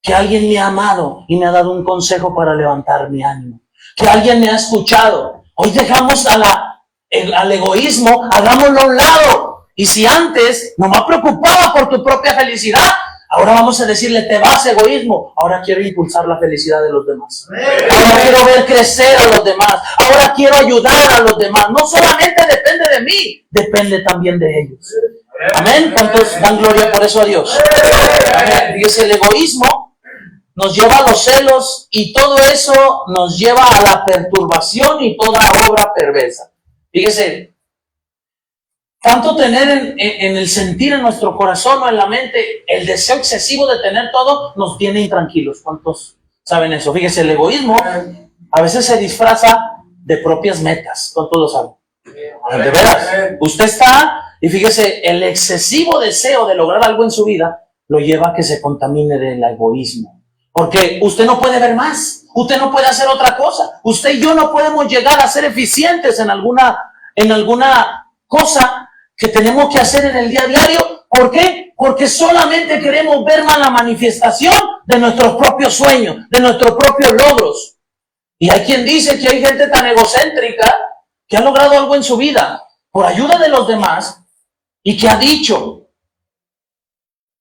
Que alguien me ha amado y me ha dado un consejo para levantar mi ánimo. Que alguien me ha escuchado. Hoy dejamos al egoísmo, hagámoslo a un lado. Y si antes no me preocupaba por tu propia felicidad, ahora vamos a decirle, te vas egoísmo. Ahora quiero impulsar la felicidad de los demás. Ahora quiero ver crecer a los demás. Ahora quiero ayudar a los demás. No solamente depende de mí, depende también de ellos. Amén. ¿Cuántos dan gloria por eso a Dios? Amén. Fíjese, el egoísmo nos lleva a los celos y todo eso nos lleva a la perturbación y toda obra perversa. Fíjese, tanto tener en el sentir en nuestro corazón o en la mente el deseo excesivo de tener todo nos tiene intranquilos. ¿Cuántos saben eso? Fíjese, el egoísmo a veces se disfraza de propias metas. ¿Cuántos lo saben? De veras, usted está, y fíjese, el excesivo deseo de lograr algo en su vida lo lleva a que se contamine del egoísmo. Porque usted no puede ver más, usted no puede hacer otra cosa. Usted y yo no podemos llegar a ser eficientes en alguna cosa que tenemos que hacer en el día a diario. ¿Por qué? Porque solamente queremos ver más la manifestación de nuestros propios sueños, de nuestros propios logros. Y hay quien dice que hay gente tan egocéntrica que ha logrado algo en su vida por ayuda de los demás y que ha dicho,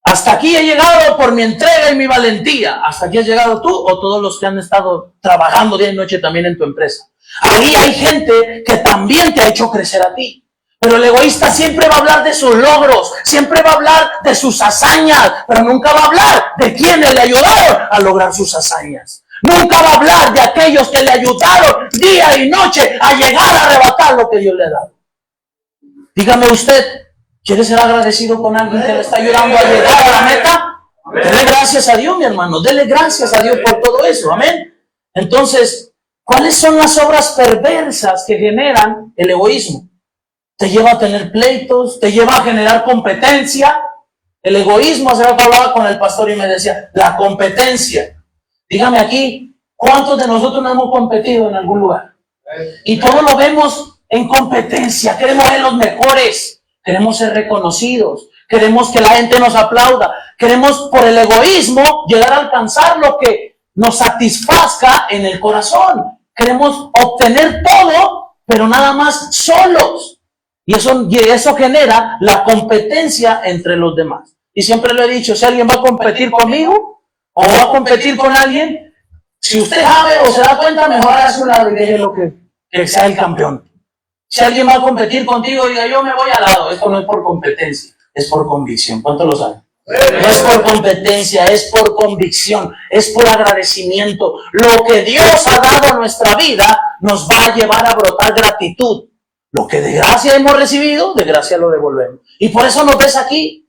hasta aquí he llegado por mi entrega y mi valentía. ¿Hasta aquí has llegado tú o todos los que han estado trabajando día y noche también en tu empresa? Ahí hay gente que también te ha hecho crecer a ti. Pero el egoísta siempre va a hablar de sus logros, siempre va a hablar de sus hazañas, pero nunca va a hablar de quienes le ayudaron a lograr sus hazañas. Nunca va a hablar de aquellos que le ayudaron día y noche a llegar a arrebatar lo que Dios le ha dado. Dígame usted, ¿quiere ser agradecido con alguien que le está ayudando a llegar a la meta? Dele gracias a Dios, mi hermano. Dele gracias a Dios por todo eso. Amén. Entonces, ¿cuáles son las obras perversas que generan el egoísmo? Te lleva a tener pleitos, te lleva a generar competencia. El egoísmo, hace rato hablaba con el pastor y me decía, la competencia. Dígame aquí, ¿cuántos de nosotros no hemos competido en algún lugar? Y todo lo vemos en competencia. Queremos ser los mejores. Queremos ser reconocidos. Queremos que la gente nos aplauda. Queremos, por el egoísmo, llegar a alcanzar lo que nos satisfazca en el corazón. Queremos obtener todo, pero nada más solos. Y eso genera la competencia entre los demás. Y siempre lo he dicho, si alguien va a competir conmigo o va a competir con alguien, si usted sabe o se da cuenta, mejor haga su lado y déjelo que sea el campeón. Si alguien va a competir contigo, diga, yo me voy al lado. Esto no es por competencia, es por convicción. ¿Cuánto lo saben? No es por competencia, es por convicción, es por agradecimiento. Lo que Dios ha dado a nuestra vida nos va a llevar a brotar gratitud. Lo que de gracia hemos recibido, de gracia lo devolvemos. Y por eso nos ves aquí,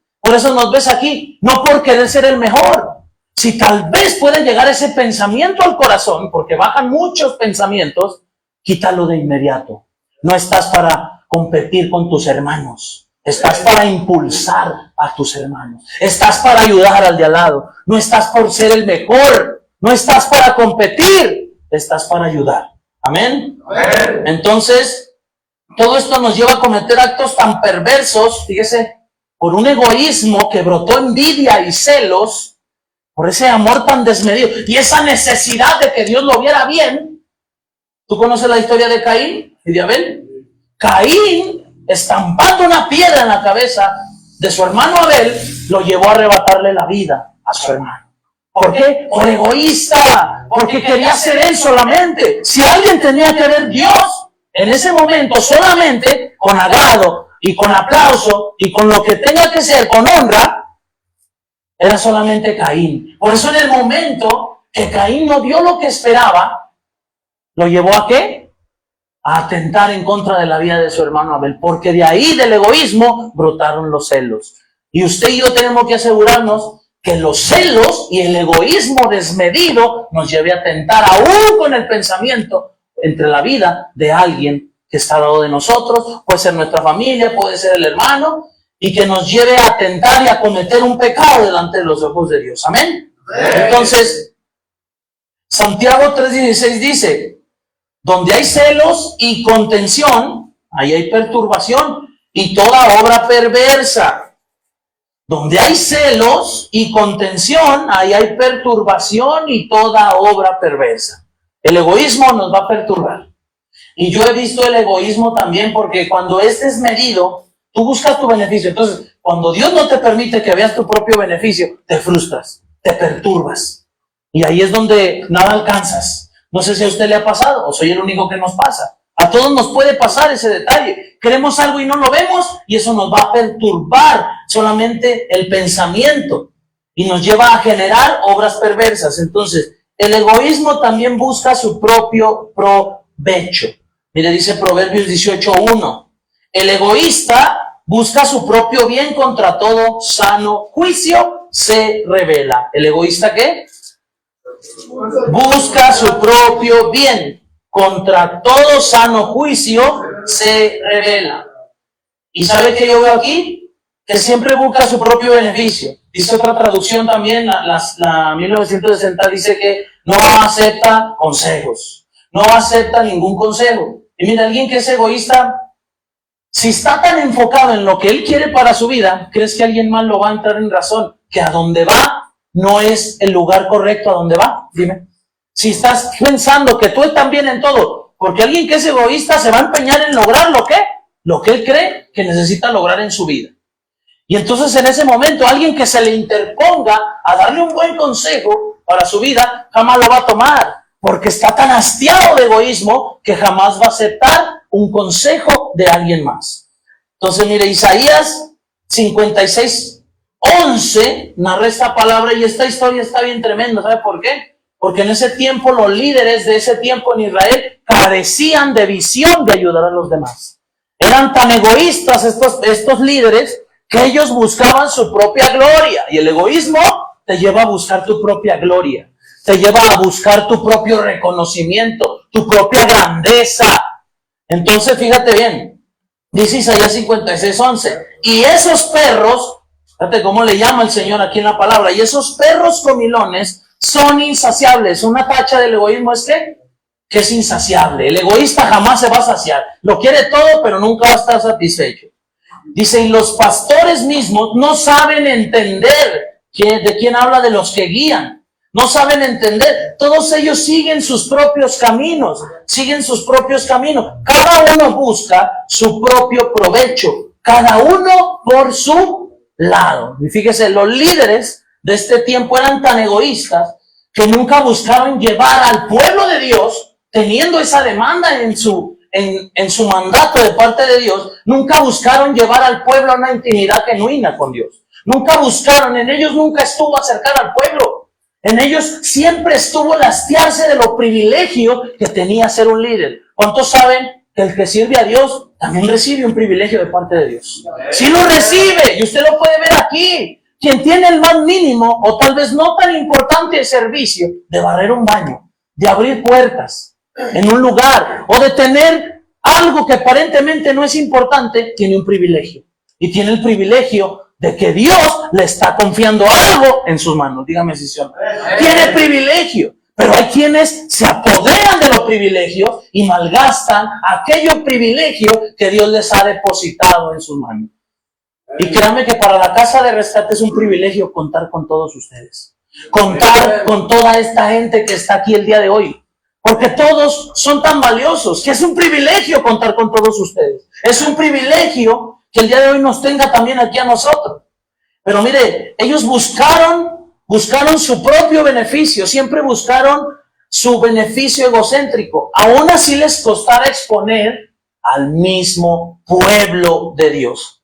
no por querer ser el mejor. Si tal vez puede llegar ese pensamiento al corazón, porque bajan muchos pensamientos, quítalo de inmediato. No estás para competir con tus hermanos. Estás para impulsar a tus hermanos. Estás para ayudar al de al lado. No estás por ser el mejor. No estás para competir. Estás para ayudar. Amén. Amén. Entonces, todo esto nos lleva a cometer actos tan perversos, fíjese, por un egoísmo que brotó envidia y celos, por ese amor tan desmedido y esa necesidad de que Dios lo viera bien. ¿Tú conoces la historia de Caín y de Abel? Caín, estampando una piedra en la cabeza de su hermano Abel, lo llevó a arrebatarle la vida a su hermano. ¿Por qué? Por egoísta, porque quería ser él solamente. Si alguien tenía que ver Dios en ese momento solamente con agrado y con aplauso y con lo que tenga que ser, con honra, era solamente Caín. Por eso en el momento que Caín no dio lo que esperaba, ¿lo llevó a qué? A atentar en contra de la vida de su hermano Abel, porque de ahí, del egoísmo, brotaron los celos. Y usted y yo tenemos que asegurarnos que los celos y el egoísmo desmedido nos lleve a atentar aún con el pensamiento entre la vida de alguien que está al lado de nosotros, puede ser nuestra familia, puede ser el hermano, y que nos lleve a atentar y a cometer un pecado delante de los ojos de Dios. Amén. Entonces, Santiago 3:16 dice, donde hay celos y contención, ahí hay perturbación y toda obra perversa. Donde hay celos y contención, ahí hay perturbación y toda obra perversa. El egoísmo nos va a perturbar. Y yo he visto el egoísmo también porque cuando es desmedido, tú buscas tu beneficio. Entonces, cuando Dios no te permite que veas tu propio beneficio, te frustras, te perturbas. Y ahí es donde nada alcanzas. No sé si a usted le ha pasado o soy el único que nos pasa. A todos nos puede pasar ese detalle. Queremos algo y no lo vemos y eso nos va a perturbar solamente el pensamiento y nos lleva a generar obras perversas. Entonces, el egoísmo también busca su propio provecho. Mire, dice Proverbios 18:1. El egoísta busca su propio bien, contra todo sano juicio se revela. ¿El egoísta qué? Busca su propio bien, contra todo sano juicio se revela. ¿Y sabe qué yo veo aquí? Que siempre busca su propio beneficio. Dice otra traducción también, la 1960, dice que no acepta consejos, no acepta ningún consejo. Y mira, alguien que es egoísta, si está tan enfocado en lo que él quiere para su vida, ¿crees que alguien más lo va a entrar en razón? Que a donde va no es el lugar correcto a donde va. Dime. Si estás pensando que tú estás bien en todo, porque alguien que es egoísta se va a empeñar en lograr lo que él cree que necesita lograr en su vida. Y entonces en ese momento alguien que se le interponga a darle un buen consejo para su vida, jamás lo va a tomar, porque está tan hastiado de egoísmo que jamás va a aceptar un consejo de alguien más. Entonces mire, Isaías 56:11 narra esta palabra y esta historia está bien tremenda. ¿Sabe por qué? Porque en ese tiempo los líderes de ese tiempo en Israel carecían de visión de ayudar a los demás. Eran tan egoístas estos líderes que ellos buscaban su propia gloria. Y el egoísmo te lleva a buscar tu propia gloria. Te lleva a buscar tu propio reconocimiento, tu propia grandeza. Entonces, fíjate bien. Dice Isaías 56:11. Y esos perros, fíjate cómo le llama el Señor aquí en la palabra, y esos perros comilones son insaciables. Una tacha del egoísmo es que que es insaciable. El egoísta jamás se va a saciar. Lo quiere todo, pero nunca va a estar satisfecho. Dice, y los pastores mismos no saben entender de quién habla, de los que guían. No saben entender. Todos ellos siguen sus propios caminos. Cada uno busca su propio provecho. Cada uno por su lado. Y fíjese, los líderes de este tiempo eran tan egoístas que nunca buscaron llevar al pueblo de Dios, teniendo esa demanda en su mandato de parte de Dios, nunca buscaron llevar al pueblo a una intimidad genuina con Dios. En ellos nunca estuvo acercar al pueblo. En ellos siempre estuvo lastiarse de lo privilegio que tenía ser un líder. ¿Cuántos saben que el que sirve a Dios también recibe un privilegio de parte de Dios? Sí lo recibe, y usted lo puede ver aquí. Quien tiene el más mínimo, o tal vez no tan importante servicio, de barrer un baño, de abrir puertas en un lugar, o de tener algo que aparentemente no es importante, tiene un privilegio. Y tiene el privilegio de que Dios le está confiando algo en sus manos. Dígame si son. Tiene privilegio. Pero hay quienes se apoderan de los privilegios y malgastan aquellos privilegios que Dios les ha depositado en sus manos. Y créanme que para la Casa de Rescate es un privilegio contar con todos ustedes. Contar con toda esta gente que está aquí el día de hoy. Porque todos son tan valiosos que es un privilegio contar con todos ustedes. Es un privilegio que el día de hoy nos tenga también aquí a nosotros. Pero mire, ellos buscaron su propio beneficio, siempre buscaron su beneficio egocéntrico. Aún así les costara exponer al mismo pueblo de Dios.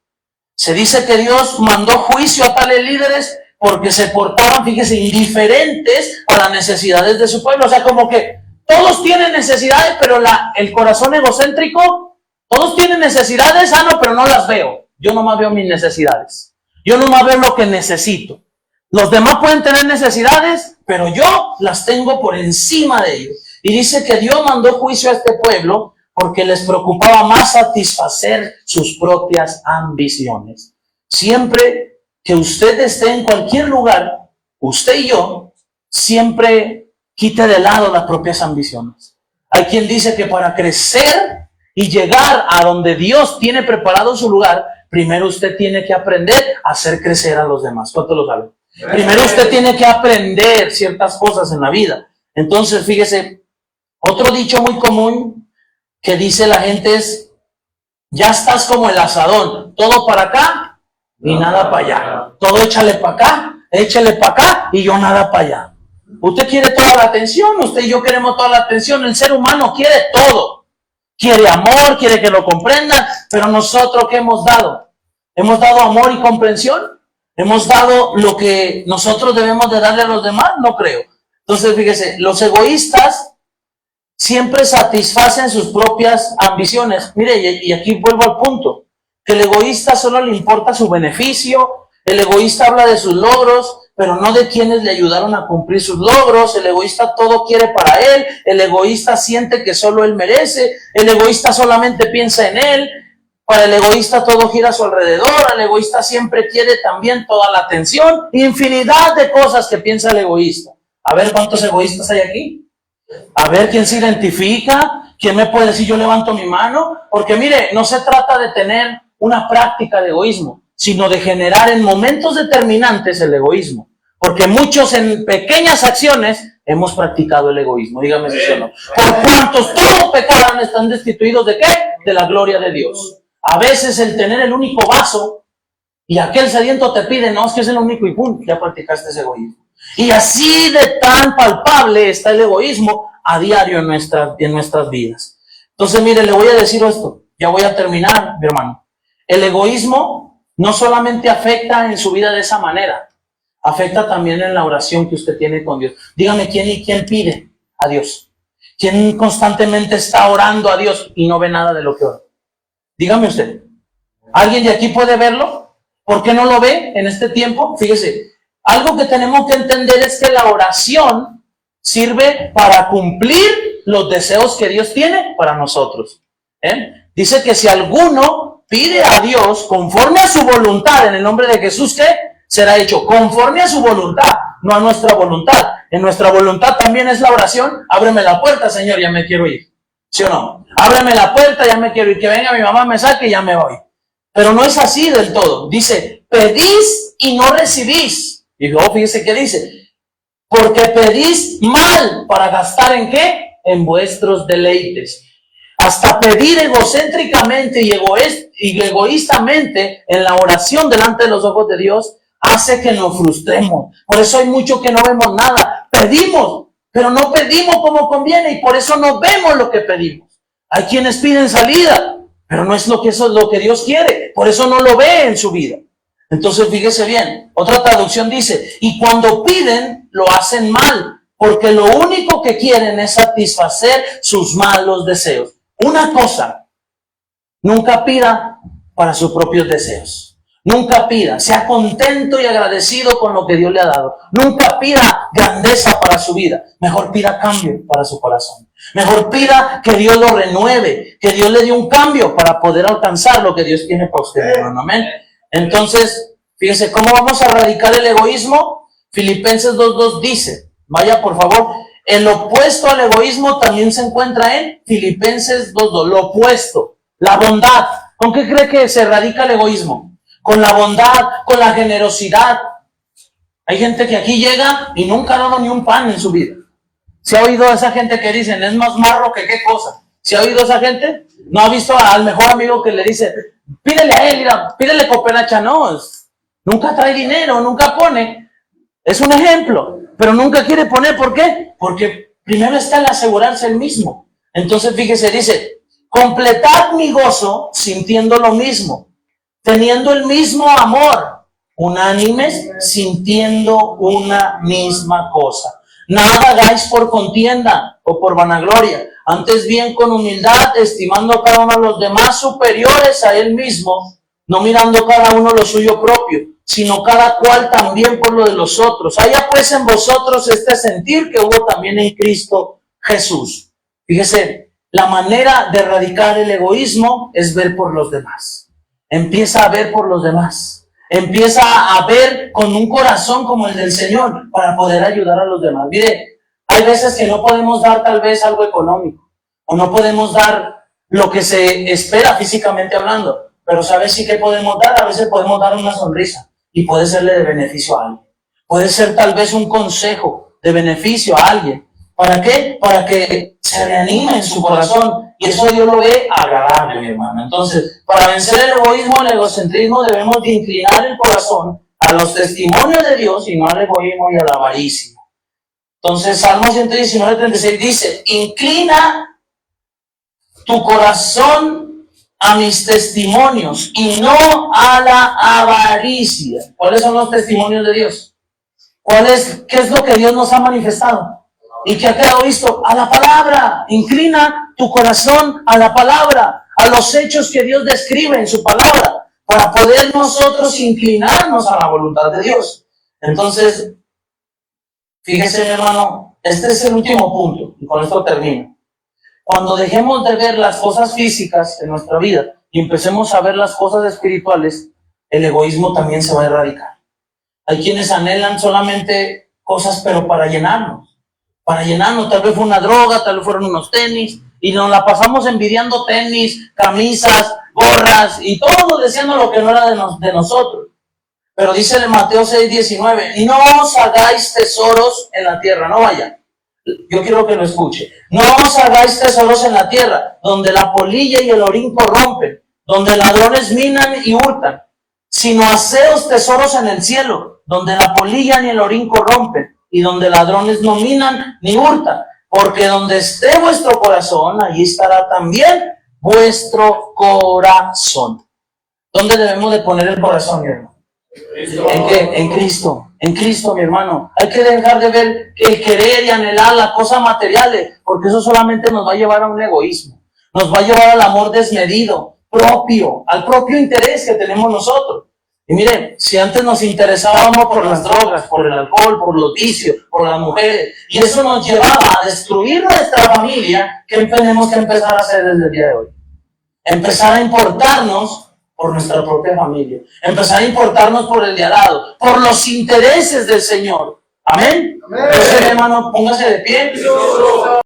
Se dice que Dios mandó juicio a tales líderes porque se portaban, fíjese, indiferentes a las necesidades de su pueblo. O sea, como que todos tienen necesidades, pero el corazón egocéntrico, todos tienen necesidades, no, pero no las veo. Yo nomás veo mis necesidades. Yo nomás veo lo que necesito. Los demás pueden tener necesidades, pero yo las tengo por encima de ellos. Y dice que Dios mandó juicio a este pueblo porque les preocupaba más satisfacer sus propias ambiciones. Siempre que usted esté en cualquier lugar, usted y yo, siempre quite de lado las propias ambiciones. Hay quien dice que para crecer y llegar a donde Dios tiene preparado su lugar, primero usted tiene que aprender a hacer crecer a los demás. ¿Cuánto lo saben? Primero usted tiene que aprender ciertas cosas en la vida. Entonces, fíjese, otro dicho muy común que dice la gente es: ya estás como el asadón, todo para acá y nada para allá. Todo échale para acá, échale para acá y yo nada para allá. Usted quiere toda la atención, usted y yo queremos toda la atención. El ser humano quiere todo. Quiere amor, quiere que lo comprendan, pero nosotros, ¿qué hemos dado? ¿Hemos dado amor y comprensión? ¿Hemos dado lo que nosotros debemos de darle a los demás? No creo. Entonces, fíjese, los egoístas siempre satisfacen sus propias ambiciones. Mire, y aquí vuelvo al punto, que el egoísta solo le importa su beneficio. El egoísta habla de sus logros, pero no de quienes le ayudaron a cumplir sus logros. El egoísta todo quiere para él. El egoísta siente que solo él merece. El egoísta solamente piensa en él. Para el egoísta todo gira a su alrededor. El egoísta siempre quiere también toda la atención. Infinidad de cosas que piensa el egoísta. A ver cuántos egoístas hay aquí. A ver quién se identifica. ¿Quién me puede decir yo levanto mi mano? Porque mire, no se trata de tener una práctica de egoísmo, sino de generar en momentos determinantes el egoísmo. Porque muchos en pequeñas acciones hemos practicado el egoísmo. Dígame si sí o no. Por cuantos todos pecaron están destituidos ¿de qué? De la gloria de Dios. A veces el tener el único vaso y aquel sediento te pide, no, es que es el único y pum, ya practicaste ese egoísmo. Y así de tan palpable está el egoísmo a diario en nuestras vidas. Entonces, mire, le voy a decir esto, ya voy a terminar, mi hermano. El egoísmo no solamente afecta en su vida de esa manera, afecta también en la oración que usted tiene con Dios. Dígame, ¿quién pide a Dios? ¿Quién constantemente está orando a Dios y no ve nada de lo que ora? Dígame usted. ¿Alguien de aquí puede verlo? ¿Por qué no lo ve en este tiempo? Fíjese, algo que tenemos que entender es que la oración sirve para cumplir los deseos que Dios tiene para nosotros. Dice que si alguno pide a Dios conforme a su voluntad, en el nombre de Jesús, ¿qué? Será hecho conforme a su voluntad. no a nuestra voluntad. En nuestra voluntad también es la oración. Ábreme la puerta, Señor, ya me quiero ir. ¿Sí o no? Ábreme la puerta, ya me quiero ir. Que venga mi mamá, me saque y ya me voy. Pero no es así del todo. Dice, pedís y no recibís. Y luego fíjese qué dice. Porque pedís mal para gastar ¿en qué? En vuestros deleites. Hasta pedir egocéntricamente y egoístamente en la oración delante de los ojos de Dios hace que nos frustremos. Por eso hay mucho que no vemos nada. Pedimos, pero no pedimos como conviene y por eso no vemos lo que pedimos. Hay quienes piden salida, pero no es lo que eso es lo que Dios quiere. Por eso no lo ve en su vida. Entonces fíjese bien. Otra traducción dice, y cuando piden, lo hacen mal, porque lo único que quieren es satisfacer sus malos deseos. Una cosa, nunca pida para sus propios deseos. Nunca pida, sea contento y agradecido con lo que Dios le ha dado. Nunca pida grandeza para su vida. Mejor pida cambio para su corazón. Mejor pida que Dios lo renueve, que Dios le dé un cambio para poder alcanzar lo que Dios tiene para usted, hermano. Amén. Entonces, fíjese, ¿cómo vamos a erradicar el egoísmo? Filipenses 2:2 dice, vaya por favor, el opuesto al egoísmo también se encuentra en Filipenses 2:2, lo opuesto, la bondad. ¿Con qué cree que se erradica el egoísmo? Con la bondad, con la generosidad. Hay gente que aquí llega y nunca ha dado ni un pan en su vida. ¿Se ha oído a esa gente que dicen, es más marro que qué cosa? ¿Se ha oído a esa gente? ¿No ha visto al mejor amigo que le dice, pídele a él, mira, pídele cooperacha? No, nunca trae dinero, nunca pone. Es un ejemplo, pero nunca quiere poner. ¿Por qué? Porque primero está el asegurarse el mismo. Entonces, fíjese, dice, completad mi gozo sintiendo lo mismo, teniendo el mismo amor, unánimes, sintiendo una misma cosa. Nada hagáis por contienda o por vanagloria, antes bien con humildad, estimando a cada uno de los demás superiores a él mismo, no mirando cada uno lo suyo propio, sino cada cual también por lo de los otros. Haya pues en vosotros este sentir que hubo también en Cristo Jesús. Fíjese, la manera de erradicar el egoísmo es ver por los demás. Empieza a ver por los demás. Empieza a ver con un corazón como el del Señor para poder ayudar a los demás. Mire, hay veces que no podemos dar tal vez algo económico o no podemos dar lo que se espera físicamente hablando, pero ¿sabes sí que podemos dar? A veces podemos dar una sonrisa y puede serle de beneficio a alguien. Puede ser tal vez un consejo de beneficio a alguien. ¿Para qué? Para que se reanime en su corazón. Y eso Dios lo ve agradable, mi hermano. Entonces, para vencer el egoísmo, el egocentrismo, debemos de inclinar el corazón a los testimonios de Dios y no al egoísmo y a la avaricia. Entonces, Salmo 119:36 dice, inclina tu corazón a mis testimonios y no a la avaricia. ¿Cuáles son los testimonios de Dios? ¿Qué es lo que Dios nos ha manifestado? ¿Y qué ha quedado visto? A la palabra. Inclina tu corazón a la palabra, a los hechos que Dios describe en su palabra, para poder nosotros inclinarnos a la voluntad de Dios. Entonces, fíjese, mi hermano, este es el último punto, y con esto termino. Cuando dejemos de ver las cosas físicas en nuestra vida y empecemos a ver las cosas espirituales, el egoísmo también se va a erradicar. Hay quienes anhelan solamente cosas, pero para llenarnos, tal vez fue una droga, tal vez fueron unos tenis, y nos la pasamos envidiando tenis, camisas, gorras, y todo deseando lo que no era de nosotros. Pero dice en Mateo 6:19, no os hagáis tesoros en la tierra, no vaya. Yo quiero que lo escuche. No os hagáis tesoros en la tierra, donde la polilla y el orín corrompen, donde ladrones minan y hurtan, sino haceos tesoros en el cielo, donde la polilla ni el orín corrompen, y donde ladrones no minan ni hurtan, porque donde esté vuestro corazón, allí estará también vuestro corazón. ¿Dónde debemos de poner el corazón, mi hermano? ¿En qué? En Cristo. En Cristo, mi hermano. Hay que dejar de ver el querer y anhelar las cosas materiales, porque eso solamente nos va a llevar a un egoísmo. Nos va a llevar al amor desmedido, propio, al propio interés que tenemos nosotros. Y mire, si antes nos interesábamos por las drogas, por el alcohol, por los vicios, por las mujeres, y eso nos llevaba a destruir nuestra familia, ¿qué tenemos que empezar a hacer desde el día de hoy? Empezar a importarnos por nuestra propia familia, empezar a importarnos por el de al lado, por los intereses del Señor. Amén. Entonces, hermano, póngase de pie.